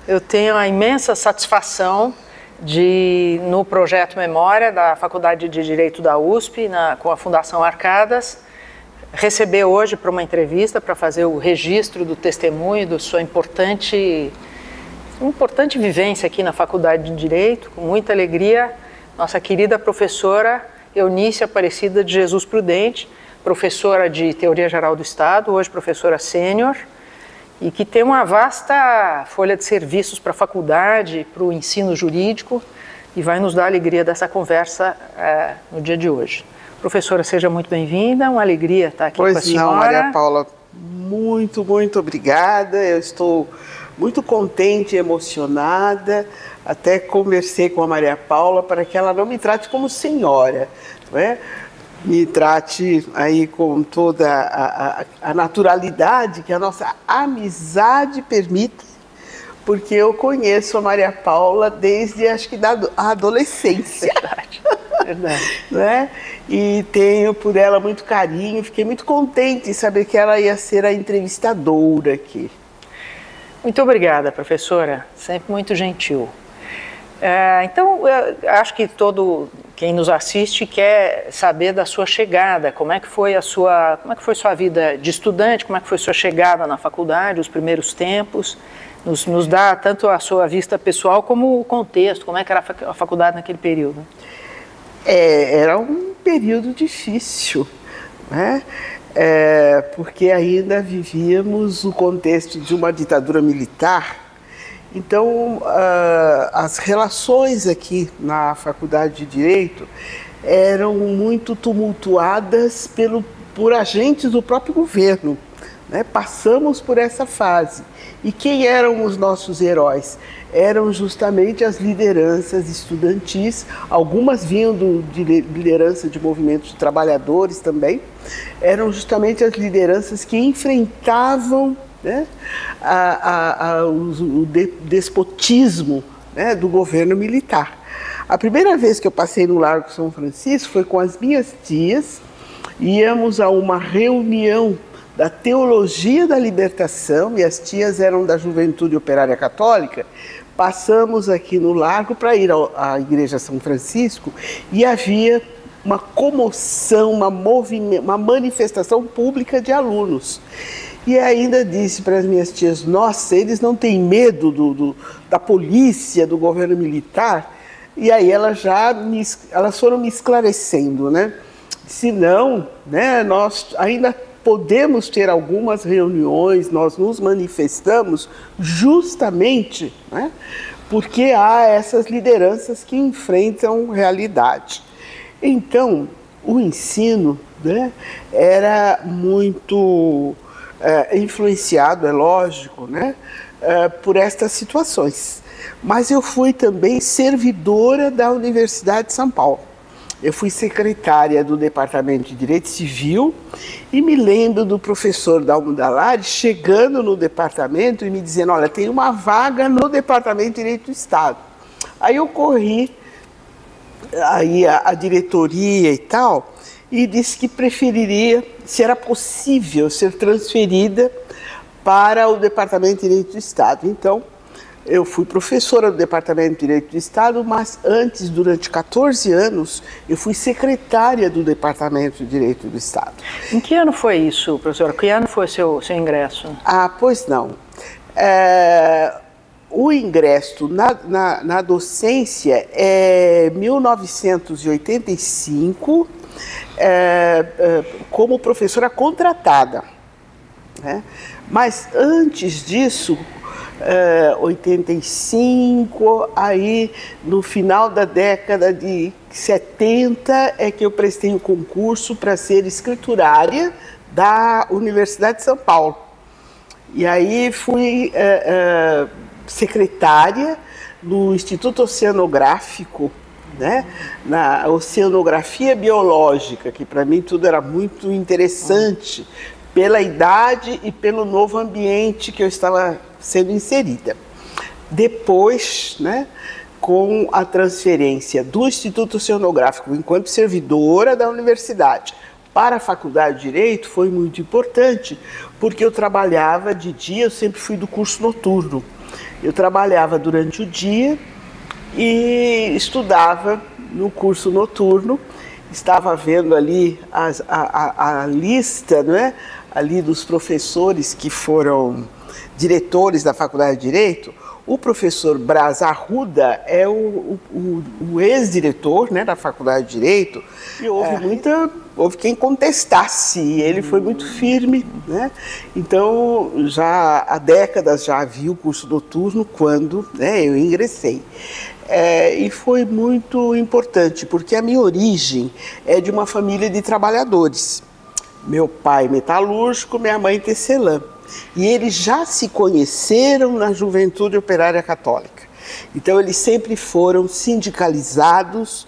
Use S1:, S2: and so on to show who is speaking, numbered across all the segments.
S1: Eu tenho a imensa satisfação de, no projeto Memória da Faculdade de Direito da USP, com a Fundação Arcadas, receber hoje para uma entrevista, para fazer o registro do testemunho, da sua importante vivência aqui na Faculdade de Direito, com muita alegria, nossa querida professora Eunice Aparecida de Jesus Prudente, professora de Teoria Geral do Estado, hoje professora sênior, e que tem uma vasta folha de serviços para a faculdade, para o ensino jurídico, e vai nos dar a alegria dessa conversa no dia de hoje. Professora, seja muito bem-vinda, uma alegria estar aqui com a senhora.
S2: Pois não, Maria Paula, muito obrigada, eu estou muito contente e emocionada, até conversei com a Maria Paula para que ela não me trate como senhora, não é? Me trate aí com toda a naturalidade que a nossa amizade permite, porque eu conheço a Maria Paula desde, acho que, da adolescência.
S1: Verdade, verdade.
S2: Não é? E tenho por ela muito carinho, fiquei muito contente em saber que ela ia ser a entrevistadora aqui.
S1: Muito obrigada, professora, sempre muito gentil. Então, eu acho que quem nos assiste quer saber da sua chegada, como é que foi sua vida de estudante, como é que foi sua chegada na faculdade, os primeiros tempos, nos dá tanto a sua vista pessoal como o contexto, como é que era a faculdade naquele período.
S2: Era um período difícil, né? Porque ainda vivíamos o contexto de uma ditadura militar. Então, as relações aqui na Faculdade de Direito eram muito tumultuadas por agentes do próprio governo, né? Passamos por essa fase. E quem eram os nossos heróis? Eram justamente as lideranças estudantis, algumas vinham de liderança de movimentos de trabalhadores também, eram justamente as lideranças que enfrentavam, né, o despotismo, né, do governo militar. A primeira vez que eu passei no Largo São Francisco foi com as minhas tias, íamos a uma reunião da Teologia da Libertação, minhas tias eram da Juventude Operária Católica, passamos aqui no Largo para ir à Igreja São Francisco e havia uma comoção, uma manifestação pública de alunos. E ainda disse para as minhas tias, nossa, eles não têm medo da polícia, do governo militar? E aí elas foram me esclarecendo, né? Se não, né, nós ainda podemos ter algumas reuniões, nós nos manifestamos justamente, né, porque há essas lideranças que enfrentam realidade. Então, o ensino, né, era muito influenciado, é lógico, né, por estas situações. Mas eu fui também servidora da Universidade de São Paulo. Eu fui secretária do Departamento de Direito Civil e me lembro do professor Dalmo Dallari chegando no departamento e me dizendo, olha, tem uma vaga no Departamento de Direito do Estado. Aí eu corri aí a diretoria e tal e disse que preferiria, se era possível, ser transferida para o Departamento de Direito do Estado. Então, eu fui professora do Departamento de Direito do Estado, mas antes, durante 14 anos, eu fui secretária do Departamento de Direito do Estado.
S1: Em que ano foi isso, professora? Que ano foi seu ingresso?
S2: Pois não. O ingresso na docência é 1985, como professora contratada, né? Mas antes disso, 85, aí no final da década de 70 é que eu prestei o concurso para ser escriturária da Universidade de São Paulo. E aí fui secretária no Instituto Oceanográfico, né, na oceanografia biológica, que para mim tudo era muito interessante, pela idade e pelo novo ambiente que eu estava sendo inserida. Depois, né, com a transferência do Instituto Oceanográfico enquanto servidora da universidade para a Faculdade de Direito foi muito importante, porque eu trabalhava de dia, eu sempre fui do curso noturno. Eu trabalhava durante o dia e estudava no curso noturno. Estava vendo ali a lista, não é? Ali dos professores que foram diretores da Faculdade de Direito. O professor Braz Arruda é o ex-diretor, né, da Faculdade de Direito, e houve quem contestasse, e ele foi muito firme, né? Então, já há décadas já havia o curso noturno quando, né, eu ingressei. E foi muito importante, porque a minha origem é de uma família de trabalhadores. Meu pai metalúrgico, minha mãe tecelã. E eles já se conheceram na Juventude Operária Católica. Então, eles sempre foram sindicalizados.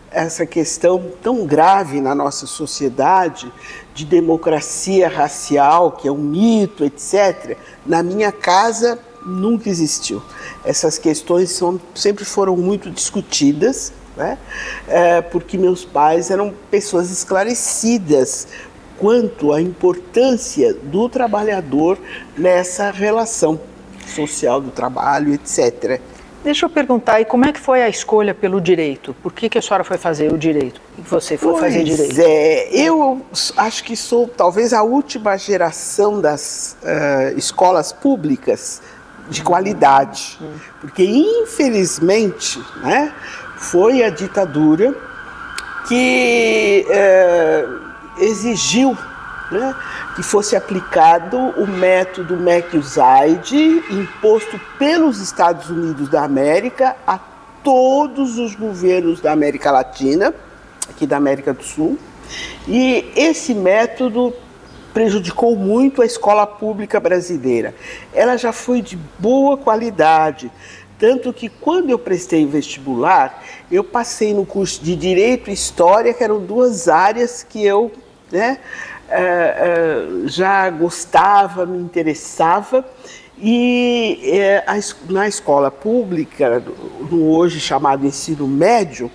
S2: Essa questão tão grave na nossa sociedade de democracia racial, que é um mito, etc., na minha casa nunca existiu. Essas questões sempre foram muito discutidas, né? Porque meus pais eram pessoas esclarecidas quanto à importância do trabalhador nessa relação social do trabalho, etc.
S1: Deixa eu perguntar, e como é que foi a escolha pelo direito? Por que a senhora foi fazer o direito? Por que você foi fazer direito?
S2: Eu acho que sou talvez a última geração das escolas públicas de qualidade, porque infelizmente, né, foi a ditadura que exigiu, né, que fosse aplicado o método McUsaid, imposto pelos Estados Unidos da América a todos os governos da América Latina, aqui da América do Sul, e esse método prejudicou muito a escola pública brasileira. Ela já foi de boa qualidade, tanto que quando eu prestei vestibular, eu passei no curso de Direito e História, que eram duas áreas que eu, né, já gostava, me interessava, e na escola pública, no hoje chamado ensino médio,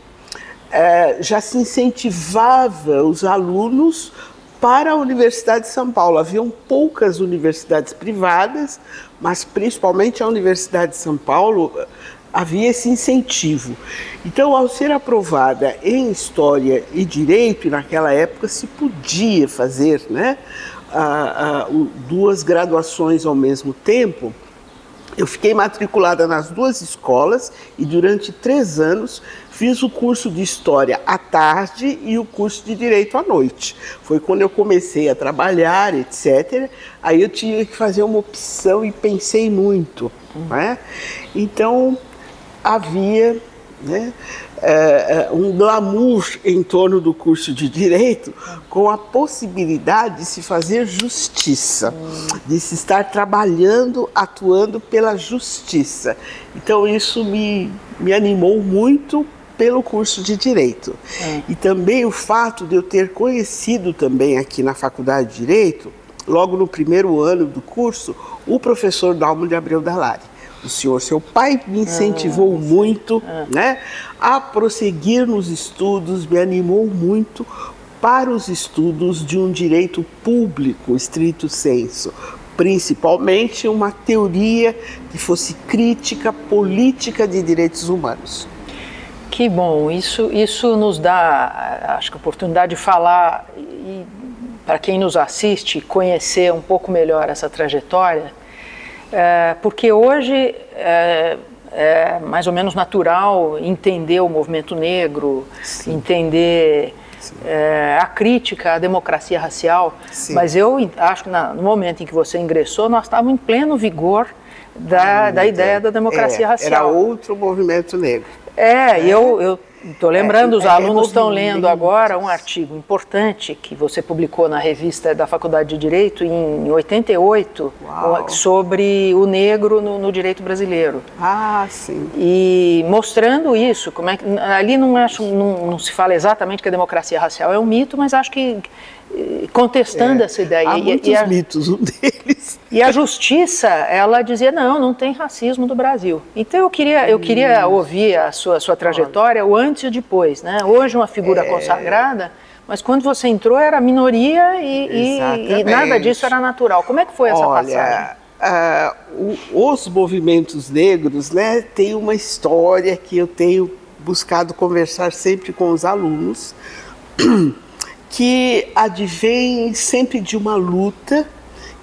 S2: já se incentivava os alunos para a Universidade de São Paulo. Haviam poucas universidades privadas, mas principalmente a Universidade de São Paulo havia esse incentivo. Então, ao ser aprovada em História e Direito, e naquela época se podia fazer, né, duas graduações ao mesmo tempo, eu fiquei matriculada nas duas escolas e durante 3 anos fiz o curso de História à tarde e o curso de Direito à noite. Foi quando eu comecei a trabalhar, etc. Aí eu tive que fazer uma opção e pensei muito, né? Então, havia, né, um glamour em torno do curso de Direito, com a possibilidade de se fazer justiça, de se estar trabalhando, atuando pela justiça. Então isso me animou muito pelo curso de Direito. E também o fato de eu ter conhecido também aqui na Faculdade de Direito, logo no primeiro ano do curso, o professor Dalmo de Abreu Dallari. O senhor, seu pai, me incentivou muito, né, a prosseguir nos estudos, me animou muito para os estudos de um direito público, estrito sensu, principalmente uma teoria que fosse crítica política de direitos humanos.
S1: Que bom, isso nos dá, acho que a oportunidade de falar, e para quem nos assiste, conhecer um pouco melhor essa trajetória, porque hoje é mais ou menos natural entender o movimento negro, sim, entender a crítica à democracia racial, sim, mas eu acho que no momento em que você ingressou, nós estávamos em pleno vigor da ideia da democracia racial.
S2: Era outro movimento negro.
S1: Eu estou lembrando, os alunos estão lendo agora um artigo importante que você publicou na revista da Faculdade de Direito em 88, sobre o negro no direito brasileiro.
S2: Sim.
S1: E mostrando isso, como é que ali não se fala exatamente que a democracia racial é um mito, mas acho que contestando essa ideia.
S2: Há muitos mitos, um deles.
S1: E a justiça, ela dizia, não tem racismo no Brasil. Então eu queria ouvir a sua trajetória, o antes e o depois, né? Hoje uma figura consagrada, Mas quando você entrou era minoria e nada disso era natural. Como é que foi essa passagem?
S2: Os movimentos negros, né, têm uma história que eu tenho buscado conversar sempre com os alunos, que advém sempre de uma luta,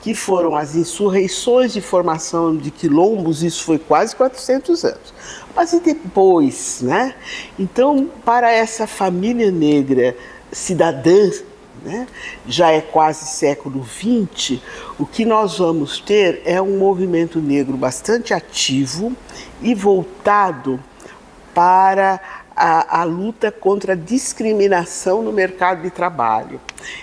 S2: que foram as insurreições de formação de quilombos, isso foi quase 400 anos. Mas e depois, né? Então, para essa família negra cidadã, né, já é quase século XX, o que nós vamos ter é um movimento negro bastante ativo e voltado para a luta contra a discriminação no mercado de trabalho.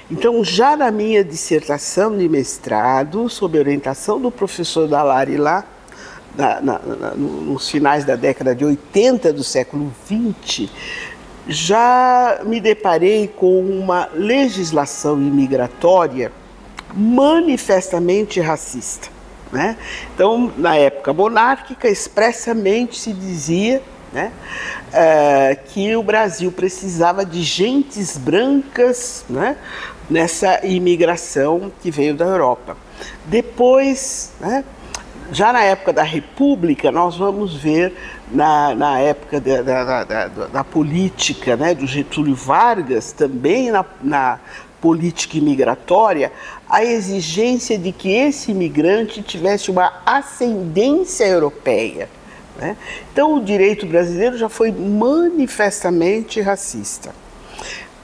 S2: Então, já na minha dissertação de mestrado, sob orientação do professor Dallari lá, nos finais da década de 80 do século XX, já me deparei com uma legislação imigratória manifestamente racista, né? Então, na época monárquica, expressamente se dizia, né, que o Brasil precisava de gentes brancas, né, nessa imigração que veio da Europa. Depois, né, já na época da República, nós vamos ver, na época da política, né, do Getúlio Vargas, também na política imigratória, a exigência de que esse imigrante tivesse uma ascendência europeia, né? Então, o direito brasileiro já foi manifestamente racista.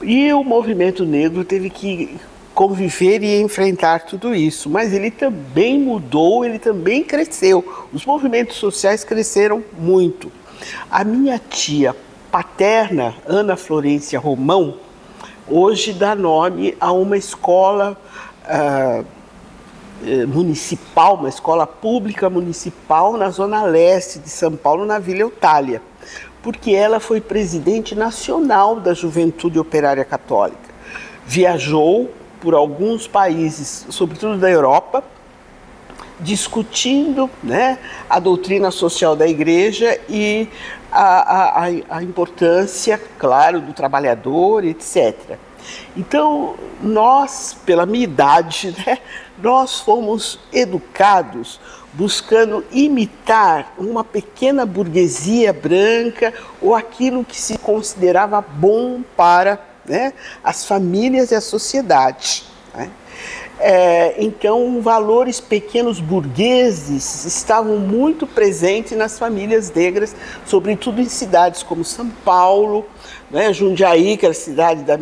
S2: E o movimento negro teve que conviver e enfrentar tudo isso, mas ele também mudou, ele também cresceu. Os movimentos sociais cresceram muito. A minha tia paterna, Ana Florência Romão, hoje dá nome a uma escola municipal, uma escola pública municipal na zona leste de São Paulo, na Vila Eutália, porque ela foi presidente nacional da Juventude Operária Católica. Viajou por alguns países, sobretudo da Europa, discutindo, né, a doutrina social da igreja e a importância, claro, do trabalhador, etc. Então, nós, pela minha idade, né, nós fomos educados buscando imitar uma pequena burguesia branca ou aquilo que se considerava bom para, né, as famílias e a sociedade, né? Então, valores pequenos burgueses estavam muito presentes nas famílias negras, sobretudo em cidades como São Paulo, né, Jundiaí, que era a cidade da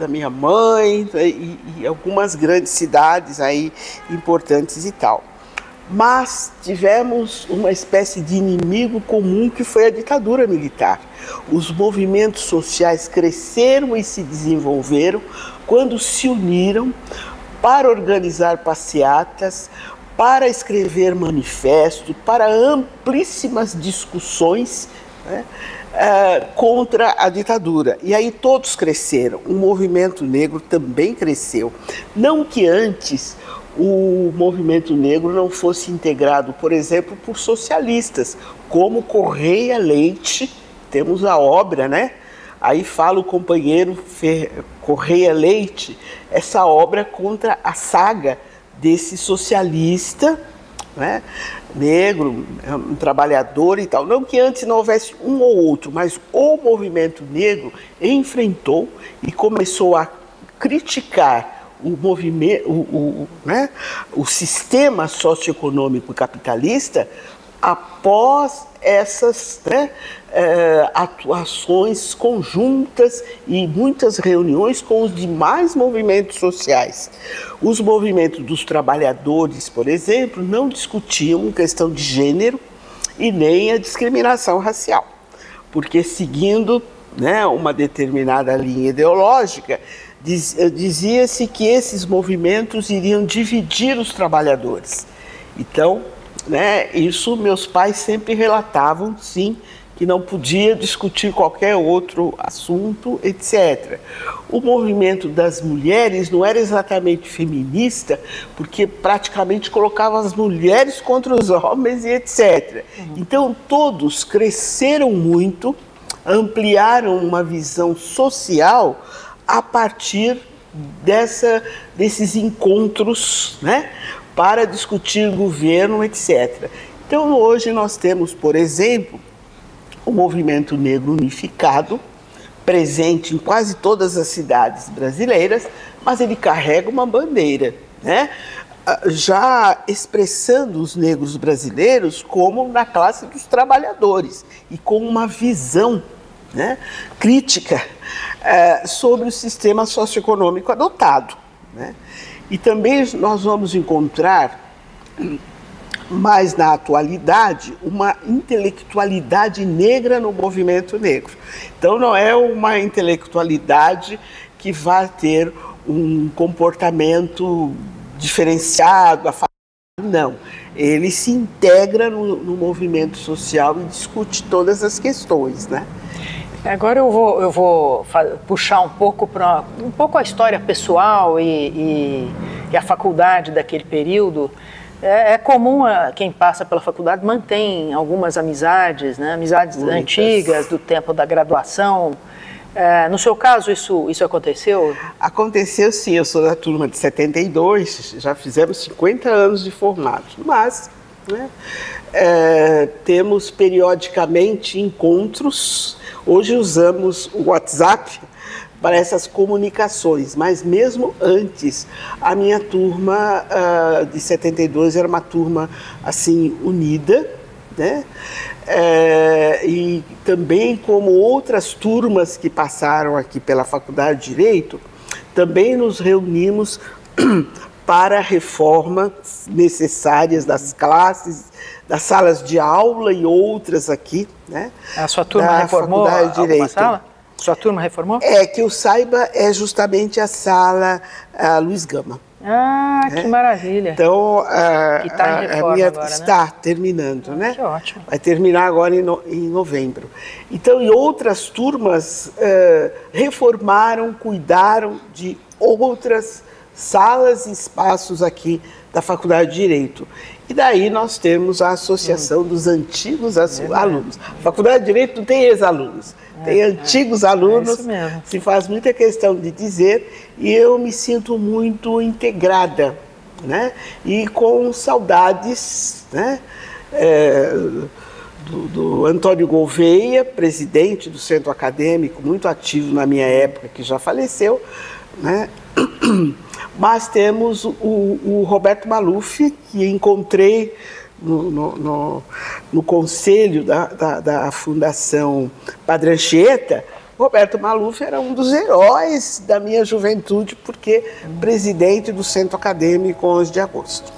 S2: minha mãe, né, e algumas grandes cidades aí importantes e tal. Mas tivemos uma espécie de inimigo comum que foi a ditadura militar. Os movimentos sociais cresceram e se desenvolveram quando se uniram para organizar passeatas, para escrever manifesto, para amplíssimas discussões, né, contra a ditadura. E aí todos cresceram. O movimento negro também cresceu. Não que antes o movimento negro não fosse integrado, por exemplo, por socialistas, como Correia Leite, temos a obra, né? Aí fala o companheiro Correia Leite, essa obra contra a saga desse socialista, né, negro, um trabalhador e tal. Não que antes não houvesse um ou outro, mas o movimento negro enfrentou e começou a criticar o movimento, né, o sistema socioeconômico capitalista após essas, né, atuações conjuntas e muitas reuniões com os demais movimentos sociais. Os movimentos dos trabalhadores, por exemplo, não discutiam questão de gênero e nem a discriminação racial, porque seguindo, né, uma determinada linha ideológica, dizia-se que esses movimentos iriam dividir os trabalhadores. Então, né, isso meus pais sempre relatavam, sim, que não podia discutir qualquer outro assunto, etc. O movimento das mulheres não era exatamente feminista, porque praticamente colocava as mulheres contra os homens e etc. Então todos cresceram muito, ampliaram uma visão social a partir desses encontros, né, para discutir governo, etc. Então, hoje nós temos, por exemplo, o Movimento Negro Unificado, presente em quase todas as cidades brasileiras, mas ele carrega uma bandeira, né, já expressando os negros brasileiros como na classe dos trabalhadores e com uma visão, né, crítica sobre o sistema socioeconômico adotado, né? E também nós vamos encontrar, mais na atualidade, uma intelectualidade negra no movimento negro. Então não é uma intelectualidade que vai ter um comportamento diferenciado, não. Ele se integra no movimento social e discute todas as questões, né?
S1: Agora eu vou puxar um pouco a história pessoal e a faculdade daquele período. É comum quem passa pela faculdade mantém algumas amizades, né? Amizades muitas antigas do tempo da graduação. No seu caso, isso aconteceu?
S2: Aconteceu sim, eu sou da turma de 72, já fizemos 50 anos de formados, mas, né, temos periodicamente encontros. Hoje usamos o WhatsApp para essas comunicações, mas mesmo antes, a minha turma de 72 era uma turma assim unida, né? E também como outras turmas que passaram aqui pela Faculdade de Direito, também nos reunimos para reformas necessárias das classes, das salas de aula e outras aqui, né?
S1: A sua turma reformou alguma sala? Sua turma reformou?
S2: Que eu saiba, é justamente a sala Luiz Gama.
S1: Ah, que maravilha.
S2: Então,
S1: que tá em reforma agora, né?
S2: Está terminando, né?
S1: Que ótimo.
S2: Vai terminar agora em novembro. Então, e outras turmas reformaram, cuidaram de outras salas e espaços aqui da Faculdade de Direito. E daí nós temos a Associação dos Antigos Alunos. A Faculdade de Direito não tem ex-alunos, tem antigos alunos,
S1: isso mesmo.
S2: Se faz muita questão de dizer, e eu me sinto muito integrada, né? E com saudades, né, do Antônio Gouveia, presidente do Centro Acadêmico, muito ativo na minha época, que já faleceu, né? Mas temos o Roberto Maluf, que encontrei no conselho da Fundação Padre Anchieta. Roberto Maluf era um dos heróis da minha juventude, porque presidente do Centro Acadêmico 11 de Agosto.